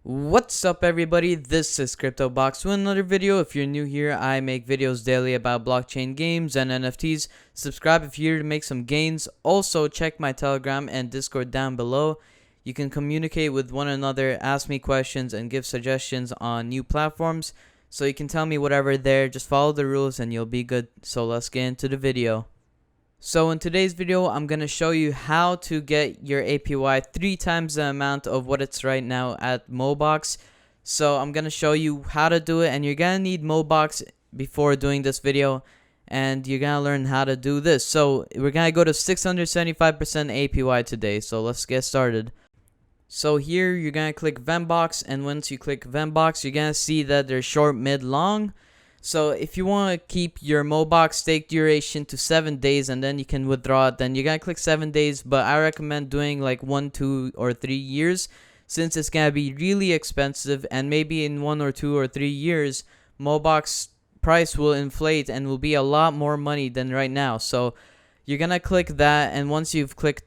What's up everybody, this is CryptoBox with another video. If you're new here, I make videos daily about blockchain games and NFTs. Subscribe if you're here to make some gains. Also check my Telegram and Discord down below. You can communicate with one another, ask me questions, and give suggestions on new platforms. So you can tell me whatever there, just follow the rules and you'll be good. So let's get into the video. So in today's video, I'm going to show you how to get your APY 3 times the amount of what it's right now at Mobox. So I'm going to show you how to do it, and you're going to need Mobox before doing this video, and you're going to learn how to do this. So we're going to go to 675% APY today, so let's get started. So here you're going to click MBOX, and once you click MBOX, you're going to see that there's short, mid, long. So if you want to keep your Mobox stake duration to 7 days and then you can withdraw it, then you're going to click 7 days. But I recommend doing like 1, 2, or 3 years, since it's going to be really expensive, and maybe in 1 or 2 or 3 years, Mobox price will inflate and will be a lot more money than right now. So you're going to click that, and once you've clicked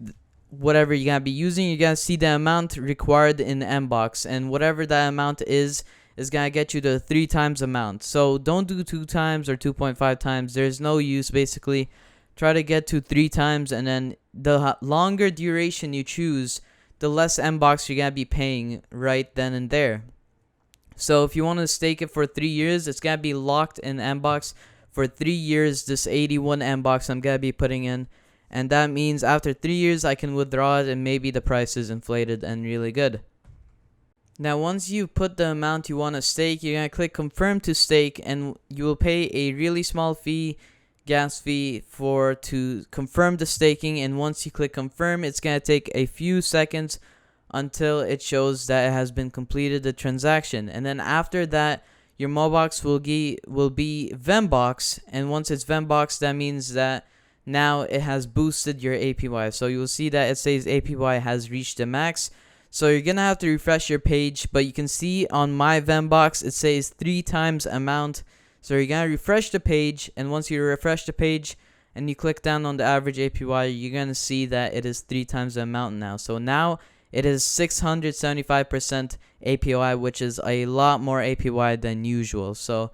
whatever you're going to be using, you're going to see the amount required in MBOX, and whatever that amount is going to get you the 3 times amount. So don't do 2 times or 2.5 times. There's no use. Basically, try to get to 3 times, and then the longer duration you choose, the less MBOX you're going to be paying right then and there. So if you want to stake it for 3 years, it's going to be locked in MBOX for 3 years, this 81 MBOX I'm going to be putting in. And that means after 3 years, I can withdraw it, and maybe the price is inflated and really good. Now once you put the amount you want to stake, you're going to click confirm to stake, and you will pay a really small fee, gas fee, to confirm the staking. And once you click confirm, it's going to take a few seconds until it shows that it has been completed the transaction. And then after that, your Mobox will be MBOX, and once it's MBOX, that means that now it has boosted your APY. So you will see that it says APY has reached the max. So you're going to have to refresh your page, but you can see on my MBOX it says 3 times amount. So you're going to refresh the page, and once you refresh the page and you click down on the average APY, you're going to see that it is 3 times the amount now. So now it is 675% APY, which is a lot more APY than usual. So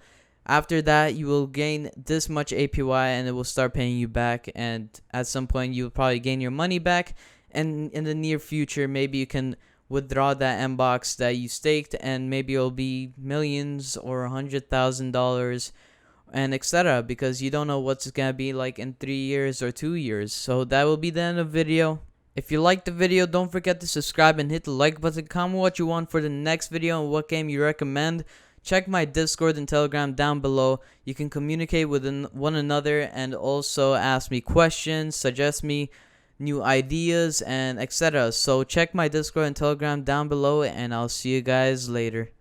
after that, you will gain this much APY, and it will start paying you back, and at some point you will probably gain your money back. And in the near future, maybe you can withdraw that MBOX that you staked, and maybe it'll be millions or $100,000 and etc., because you don't know what's gonna be like in 3 years or 2 years. So that will be the end of the video. If you liked the video, don't forget to subscribe and hit the like button. Comment what you want for the next video and what game you recommend. Check my Discord and Telegram down below. You can communicate with one another and also ask me questions, suggest me new ideas, and etc. So check my Discord and Telegram down below, and I'll see you guys later.